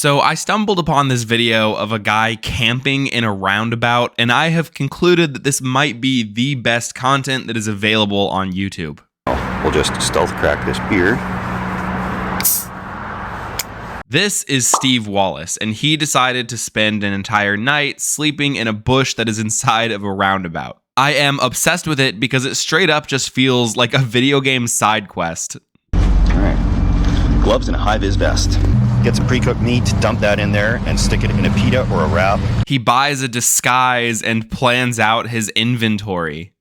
So I stumbled upon this video of a guy camping in a roundabout, and I have concluded that this might be the best content that is available on YouTube. We'll just stealth crack this beer. This is Steve Wallace, and he decided to spend an entire night sleeping in a bush that is inside of a roundabout. I am obsessed with it because it straight up just feels like a video game side quest. Alright, gloves and a high-vis vest. Get some pre-cooked meat, dump that in there, and stick it in a pita or a wrap. He buys a disguise and plans out his inventory.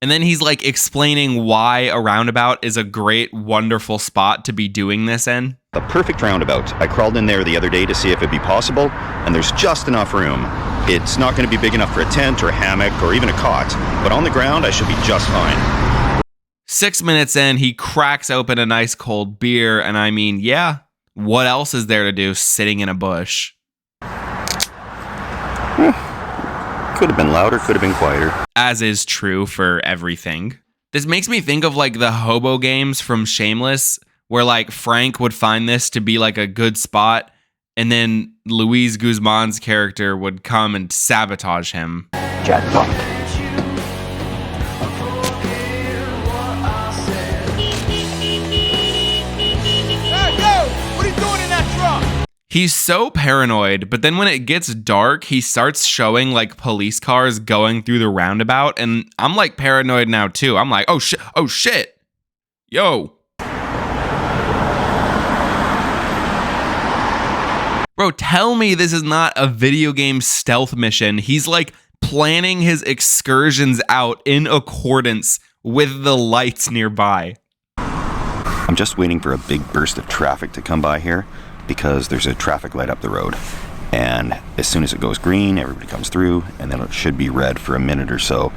And then he's like explaining why a roundabout is a great, wonderful spot to be doing this in. The perfect roundabout. I crawled in there the other day to see if it'd be possible, and there's just enough room. It's not going to be big enough for a tent or a hammock or even a cot, but on the ground I should be just fine. 6 minutes in, he cracks open a nice cold beer, and I mean, yeah, what else is there to do sitting in a bush? Could have been louder, could have been quieter. As is true for everything. This makes me think of like the hobo games from Shameless, where like Frank would find this to be like a good spot, and then Luis Guzman's character would come and sabotage him. Jackpot. He's so paranoid, but then when it gets dark, he starts showing like police cars going through the roundabout, and I'm like paranoid now too. I'm like, oh shit, yo. Bro, tell me this is not a video game stealth mission. He's like planning his excursions out in accordance with the lights nearby. I'm just waiting for a big burst of traffic to come by here, because there's a traffic light up the road, and as soon as it goes green, everybody comes through, and then it should be red for a minute or so,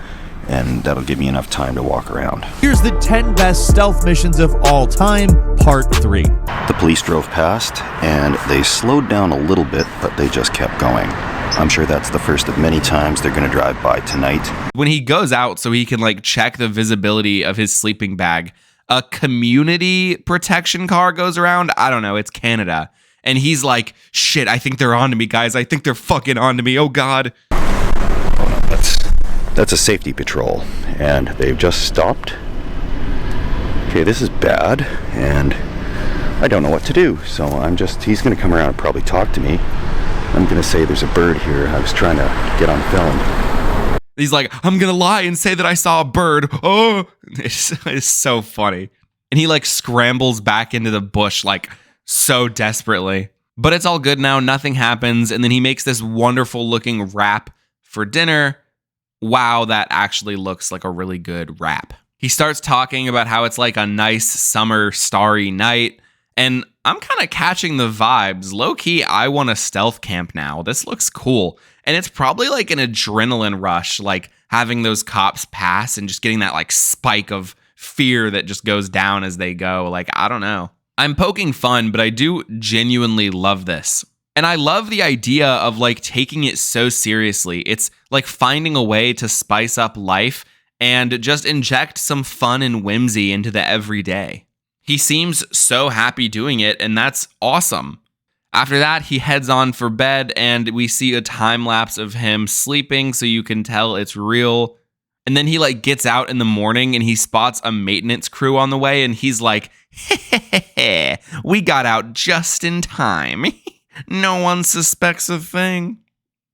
and that'll give me enough time to walk around. Here's the 10 best stealth missions of all time, part 3. The police drove past, and they slowed down a little bit, but they just kept going. I'm sure that's the first of many times they're gonna drive by tonight. When he goes out so he can like check the visibility of his sleeping bag, a community protection car goes around. I don't know, it's Canada. And he's like, shit, I think they're onto me, guys. I think they're fucking onto me. Oh, God. Oh, no, that's a safety patrol. And they've just stopped. Okay, this is bad. And I don't know what to do. So he's going to come around and probably talk to me. I'm going to say there's a bird here. I was trying to get on film. He's like, I'm going to lie and say that I saw a bird. Oh, it's so funny. And he like scrambles back into the bush like so desperately. But it's all good now. Nothing happens. And then he makes this wonderful looking wrap for dinner. Wow, that actually looks like a really good wrap. He starts talking about how it's like a nice summer starry night. And I'm kind of catching the vibes. Low key, I want a stealth camp now. This looks cool. And it's probably like an adrenaline rush, like having those cops pass and just getting that like spike of fear that just goes down as they go. Like, I don't know. I'm poking fun, but I do genuinely love this. And I love the idea of like taking it so seriously. It's like finding a way to spice up life and just inject some fun and whimsy into the everyday. He seems so happy doing it, and that's awesome. After that, he heads on for bed, and we see a time lapse of him sleeping, so you can tell it's real. And then he like gets out in the morning and he spots a maintenance crew on the way, and he's like, we got out just in time. No one suspects a thing.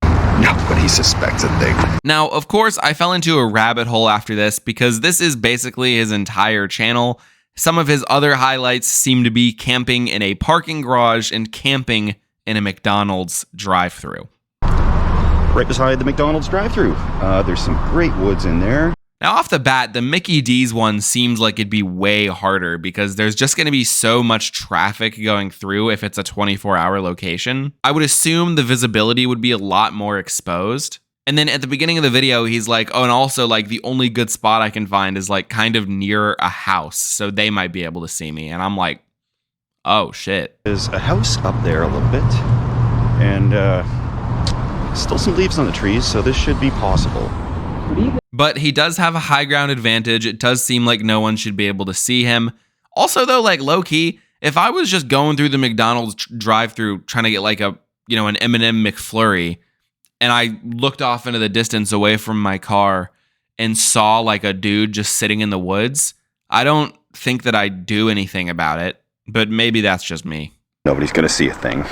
Nobody suspects a thing. Now, of course, I fell into a rabbit hole after this because this is basically his entire channel. Some of his other highlights seem to be camping in a parking garage and camping in a McDonald's drive-thru. Right beside the McDonald's drive-thru. There's some great woods in there. Now, off the bat, the Mickey D's one seems like it'd be way harder because there's just going to be so much traffic going through if it's a 24-hour location. I would assume the visibility would be a lot more exposed. And then at the beginning of the video, he's like, oh, and also like the only good spot I can find is like kind of near a house. So they might be able to see me. And I'm like, oh, shit. There's a house up there a little bit. And still some leaves on the trees, so this should be possible. But he does have a high ground advantage. It does seem like no one should be able to see him. Also, though, like low key, if I was just going through the McDonald's drive-through trying to get like an M&M McFlurry, and I looked off into the distance away from my car and saw like a dude just sitting in the woods, I don't think that I'd do anything about it, but maybe that's just me. Nobody's going to see a thing.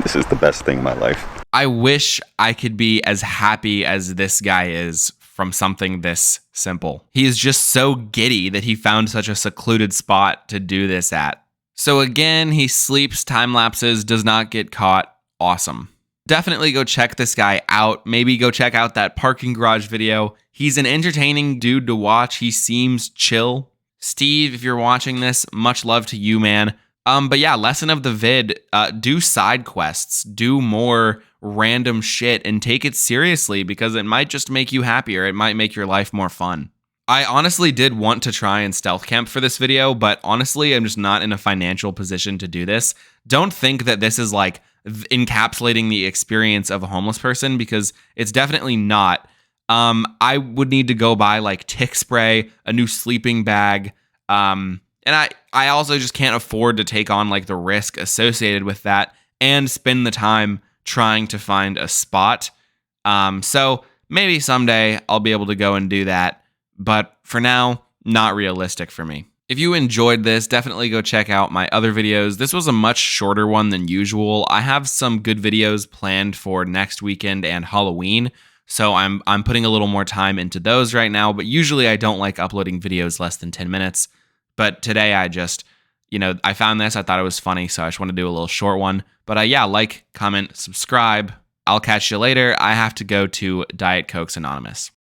This is the best thing in my life. I wish I could be as happy as this guy is from something this simple. He is just so giddy that he found such a secluded spot to do this at. So again, he sleeps, time lapses, does not get caught. Awesome. Definitely go check this guy out. Maybe go check out that parking garage video. He's an entertaining dude to watch. He seems chill. Steve, if you're watching this, much love to you, man. But yeah, lesson of the vid, do side quests, do more random shit and take it seriously because it might just make you happier. It might make your life more fun. I honestly did want to try and stealth camp for this video, but honestly, I'm just not in a financial position to do this. Don't think that this is like encapsulating the experience of a homeless person because it's definitely not. I would need to go buy like tick spray, a new sleeping bag, and I also just can't afford to take on like the risk associated with that and spend the time trying to find a spot. So maybe someday I'll be able to go and do that. But for now, not realistic for me. If you enjoyed this, definitely go check out my other videos. This was a much shorter one than usual. I have some good videos planned for next weekend and Halloween. So I'm putting a little more time into those right now. But usually I don't like uploading videos less than 10 minutes. But today I just, I found this. I thought it was funny. So I just want to do a little short one. But yeah, like, comment, subscribe. I'll catch you later. I have to go to Diet Cokes Anonymous.